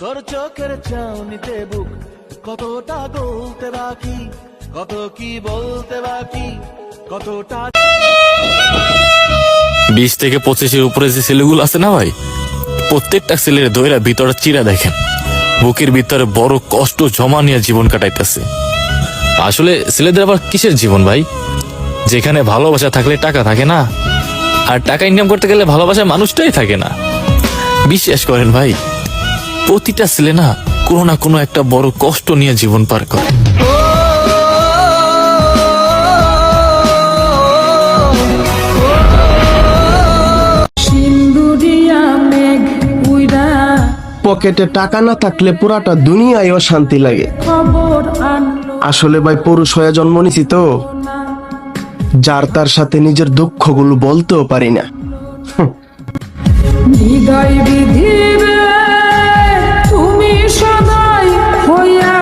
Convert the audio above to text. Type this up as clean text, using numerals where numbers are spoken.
তোর চোখের চাউনিতে বুক কতটা গলতে বাকি, কত কি বলতে বাকি, কতটা 20 থেকে 25-এর উপরে যে ছেলেগুলো আছে না ভাই, প্রত্যেকটা ছেলের দইরা ভিতরে চিরা দেখেন, বুকের ভিতরে বড় কষ্ট জমা নিয়ে জীবন কাটাইতেছে। আসলে ছেলেদের আবার কিসের জীবন ভাই, যেখানে ভালোবাসা থাকলে টাকা থাকে না, আর টাকা ইনকাম করতে গেলে ভালোবাসার মানুষটাই থাকে না। বিশ্বাস করেন ভাই, প্রতিটা ছেলে না কোনো না কোনো একটা বড় কষ্ট নিয়ে জীবন পার করে। পকেটে টাকা না থাকলে পুরাটা দুনিয়ায় অশান্তি লাগে। আসলে ভাই পুরুষ হয়ে জন্ম নিছি তো, যার তার সাথে নিজের দুঃখগুলো বলতেও পারি না। হৃদয় বিধিবে